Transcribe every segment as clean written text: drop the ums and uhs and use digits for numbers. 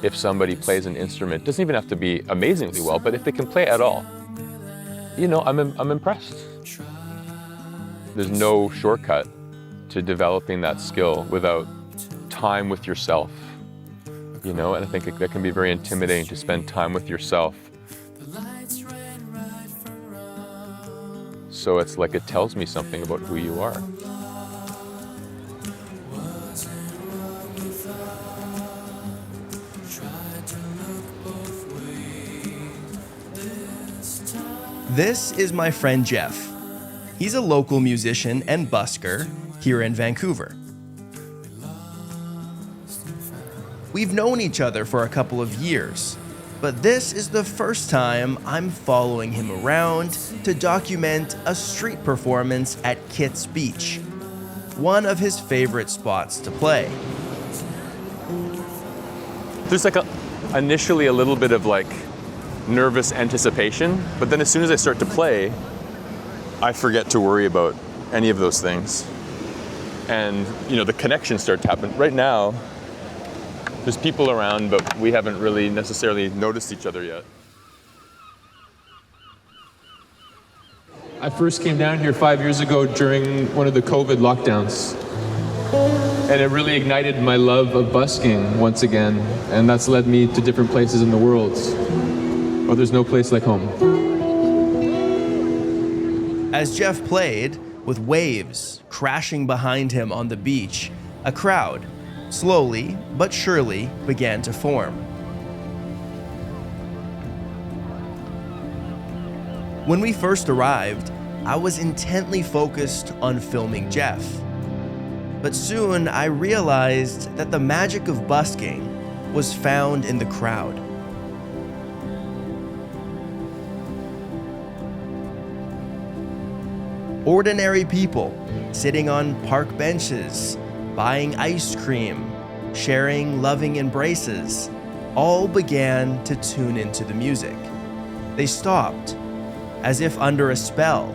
if somebody plays an instrument, doesn't even have to be amazingly well, but if they can play at all, you know, I'm impressed. There's no shortcut to developing that skill without time with yourself, you know, and I think that can be very intimidating to spend time with yourself. So it's like it tells me something about who you are. This is my friend Jeff. He's a local musician and busker here in Vancouver. We've known each other for a couple of years, but this is the first time I'm following him around to document a street performance at Kit's Beach, one of his favorite spots to play. There's like initially a little bit of like nervous anticipation, but then as soon as I start to play, I forget to worry about any of those things. And, you know, the connections start to happen. Right now, there's people around, but we haven't really necessarily noticed each other yet. I first came down here 5 years ago during one of the COVID lockdowns. And it really ignited my love of busking once again. And that's led me to different places in the world. Oh, there's no place like home. As Jeff played, with waves crashing behind him on the beach, a crowd, slowly but surely, began to form. When we first arrived, I was intently focused on filming Jeff. But soon I realized that the magic of busking was found in the crowd. Ordinary people sitting on park benches, buying ice cream, sharing loving embraces, all began to tune into the music. They stopped, as if under a spell,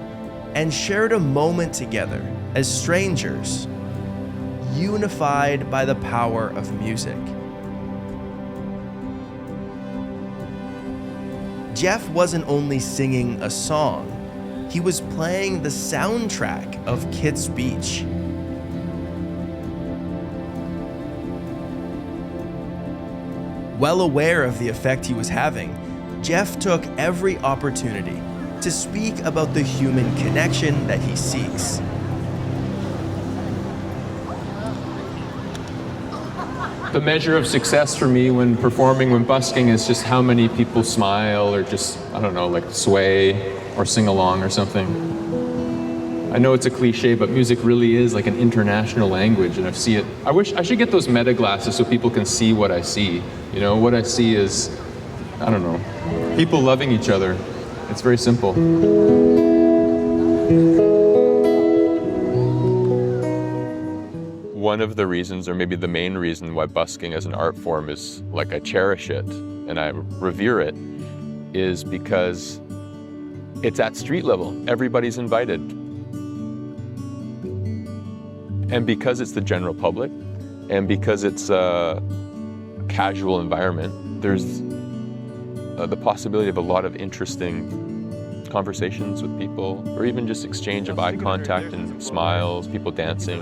and shared a moment together as strangers, unified by the power of music. Jeff wasn't only singing a song, he was playing the soundtrack of Kit's Beach. Well aware of the effect he was having, Jeff took every opportunity to speak about the human connection that he seeks. The measure of success for me when performing, when busking, is just how many people smile or just, I don't know, like sway or sing along or something. I know it's a cliche, but music really is like an international language, and I see it. I should get those meta glasses so people can see what I see. You know, what I see is, I don't know, people loving each other. It's very simple. One of the reasons, or maybe the main reason why busking as an art form is like I cherish it and I revere it, is because it's at street level. Everybody's invited. And because it's the general public, and because it's a casual environment, there's the possibility of a lot of interesting conversations with people, or even just exchange of eye contact and smiles, people dancing.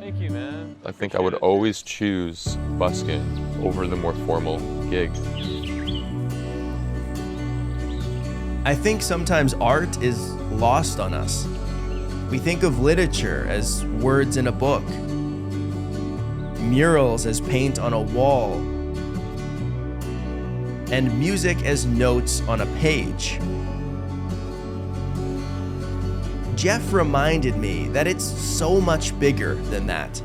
Thank you, man. I think I would always choose busking over the more formal gig. I think sometimes art is lost on us. We think of literature as words in a book, murals as paint on a wall, and music as notes on a page. Jeff reminded me that it's so much bigger than that.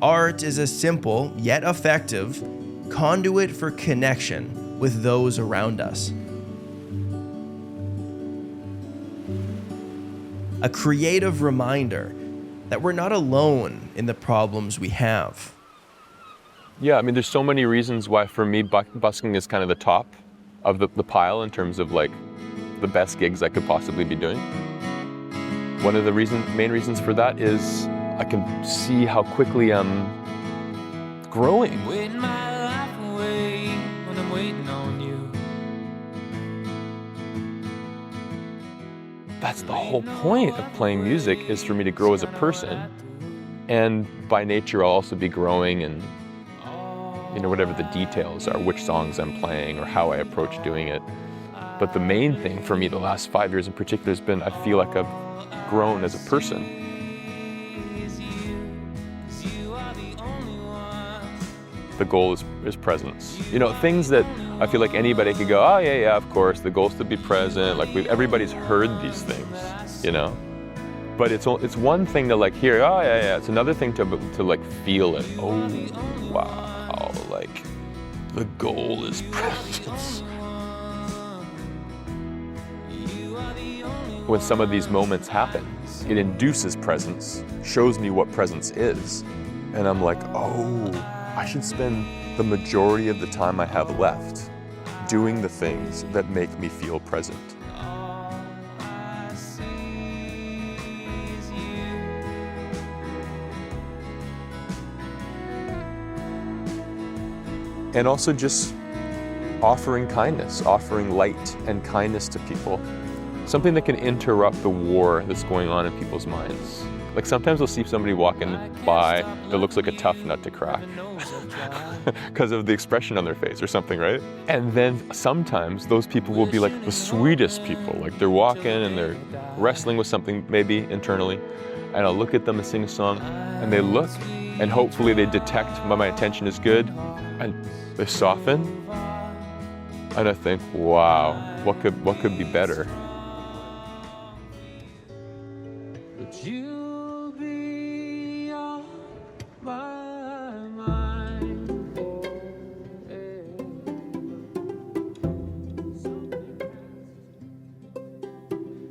Art is a simple yet effective conduit for connection with those around us. A creative reminder that we're not alone in the problems we have. Yeah, I mean, there's so many reasons why, for me, busking is kind of the top of the pile in terms of like the best gigs I could possibly be doing. One of the main reasons for that is I can see how quickly I'm growing. Waiting my life away when I'm waiting on you. That's the whole point of playing music, is for me to grow as a person. And by nature, I'll also be growing in, whatever the details are, which songs I'm playing or how I approach doing it. But the main thing for me the last 5 years in particular has been, I feel like I've grown as a person. The goal is presence. Things that I feel like anybody could go, oh yeah, of course, the goal is to be present. Like everybody's heard these things, But it's one thing to like hear, oh yeah. It's another thing to like feel it. Oh wow, like the goal is presence. When some of these moments happen, it induces presence, shows me what presence is. And I'm like, oh, I should spend the majority of the time I have left doing the things that make me feel present. And also just offering kindness, offering light and kindness to people. Something that can interrupt the war that's going on in people's minds. Like sometimes I'll see somebody walking by that looks like a tough nut to crack because of the expression on their face or something, right? And then sometimes those people will be like the sweetest people. Like they're walking and they're wrestling with something maybe internally. And I'll look at them and sing a song and they look and hopefully they detect my attention is good and they soften. And I think, wow, what could be better? You'll be on my mind.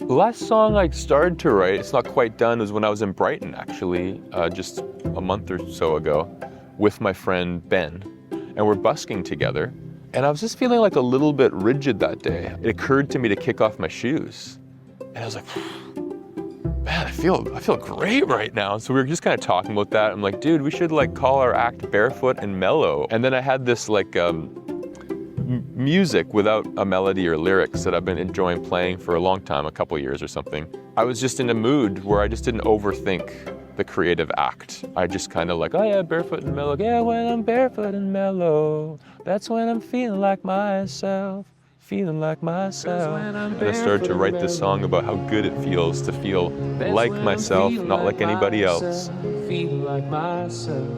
The last song I started to write, it's not quite done, was when I was in Brighton actually, just a month or so ago, with my friend Ben. And we're busking together. And I was just feeling like a little bit rigid that day. It occurred to me to kick off my shoes. And I was like, man, I feel great right now. So we were just kind of talking about that. I'm like, dude, we should like call our act Barefoot and Mellow. And then I had this like music without a melody or lyrics that I've been enjoying playing for a long time, a couple years or something. I was just in a mood where I just didn't overthink the creative act. I just kind of like, oh yeah, barefoot and mellow. Yeah, when I'm barefoot and mellow, that's when I'm feeling like myself. Feeling like myself. And I started to write this song about how good it feels to feel like myself, not like anybody else. Feeling like myself.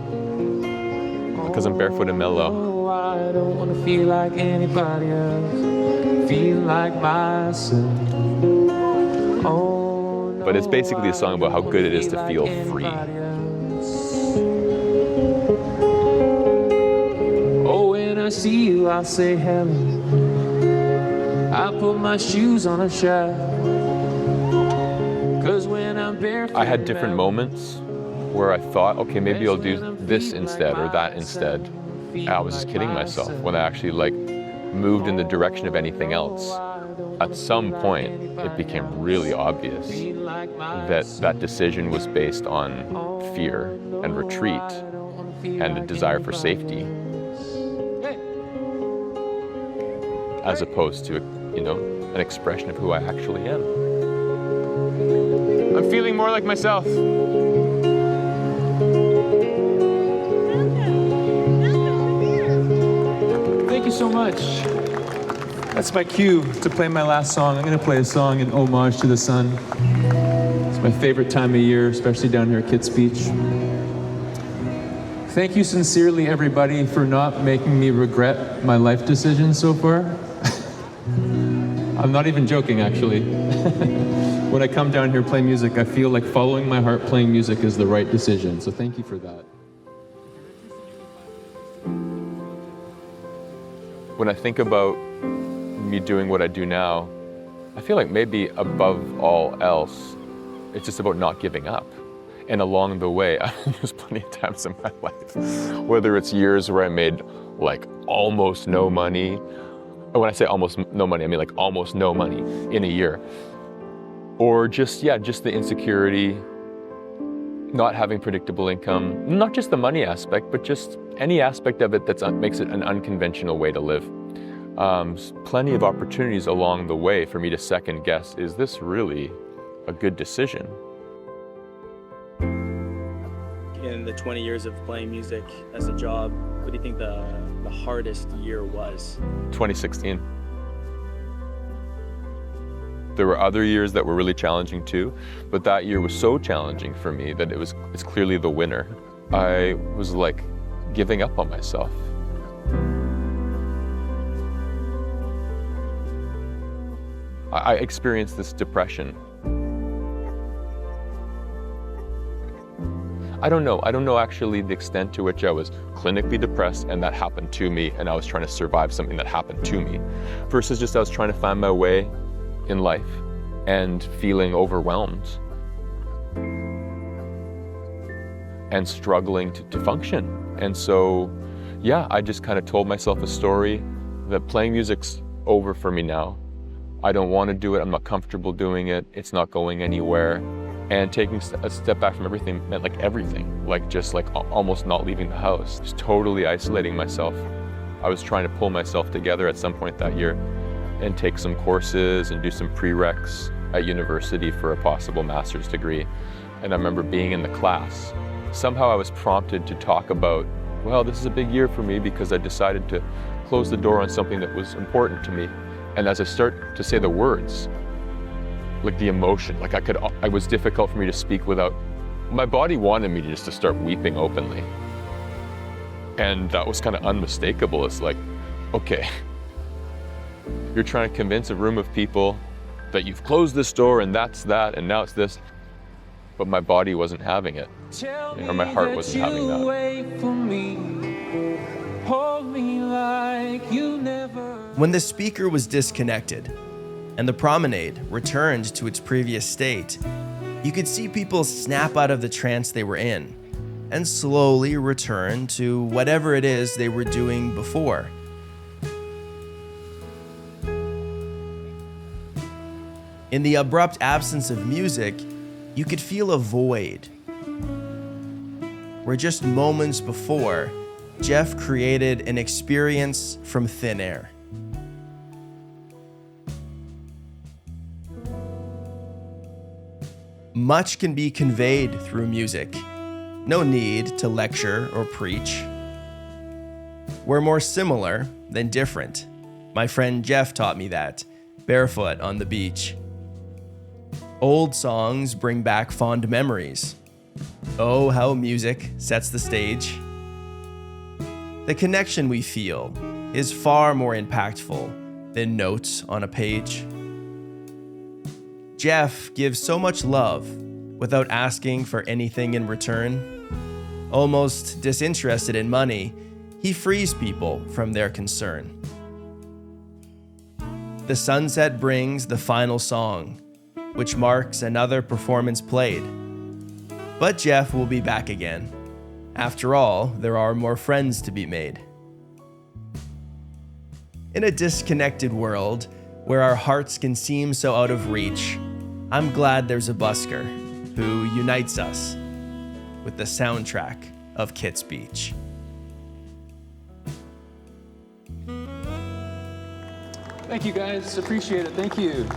Because I'm barefoot and mellow. Oh, I don't want to feel like anybody else. Feeling like myself. Oh, no, But it's basically a song about how good it is to feel free. Oh, when I see you, I say hello. I put my shoes on a shelf. 'Cause when I'm barefoot, I had different moments where I thought, okay, maybe I'll do this instead or that instead. I was just kidding myself when I actually like moved in the direction of anything else. At some point, it became really obvious that that decision was based on fear and retreat and a desire for safety, as opposed to, an expression of who I actually am. I'm feeling more like myself. Thank you so much. That's my cue to play my last song. I'm going to play a song in homage to the sun. It's my favorite time of year, especially down here at Kitt's Beach. Thank you sincerely, everybody, for not making me regret my life decisions so far. I'm not even joking, actually. When I come down here play music, I feel like following my heart playing music is the right decision. So thank you for that. When I think about me doing what I do now, I feel like maybe above all else, it's just about not giving up. And along the way, there's plenty of times in my life, whether it's years where I made like almost no money. When I say almost no money, I mean like almost no money in a year. Or just the insecurity not having predictable income, not just the money aspect, but just any aspect of it that makes it an unconventional way to live. Plenty of opportunities along the way for me to second guess, is this really a good decision? In the 20 years of playing music as a job, what do you think the hardest year was? 2016. There were other years that were really challenging too, but that year was so challenging for me that it's clearly the winner. I was like giving up on myself. I experienced this depression. I don't know actually the extent to which I was clinically depressed and that happened to me and I was trying to survive something that happened to me, versus just I was trying to find my way in life and feeling overwhelmed and struggling to function. And so, yeah, I just kind of told myself a story that playing music's over for me now. I don't want to do it, I'm not comfortable doing it, it's not going anywhere. And taking a step back from everything meant like everything, like just like almost not leaving the house, just totally isolating myself. I was trying to pull myself together at some point that year and take some courses and do some prereqs at university for a possible master's degree. And I remember being in the class. Somehow I was prompted to talk about, well, this is a big year for me because I decided to close the door on something that was important to me. And as I start to say the words, like the emotion, like it was difficult for me to speak without, my body wanted me to start weeping openly. And that was kind of unmistakable. It's like, okay, you're trying to convince a room of people that you've closed this door and that's that, and now it's this. But my body wasn't having it, or my heart wasn't having that. When the speaker was disconnected and the promenade returned to its previous state, you could see people snap out of the trance they were in and slowly return to whatever it is they were doing before. In the abrupt absence of music, you could feel a void, where just moments before, Jeff created an experience from thin air. Much can be conveyed through music. No need to lecture or preach. We're more similar than different. My friend Jeff taught me that, barefoot on the beach. Old songs bring back fond memories. Oh, how music sets the stage. The connection we feel is far more impactful than notes on a page. Jeff gives so much love without asking for anything in return. Almost disinterested in money, he frees people from their concern. The sunset brings the final song, which marks another performance played. But Jeff will be back again. After all, there are more friends to be made. In a disconnected world where our hearts can seem so out of reach, I'm glad there's a busker who unites us with the soundtrack of Kit's Beach. Thank you guys, appreciate it, thank you.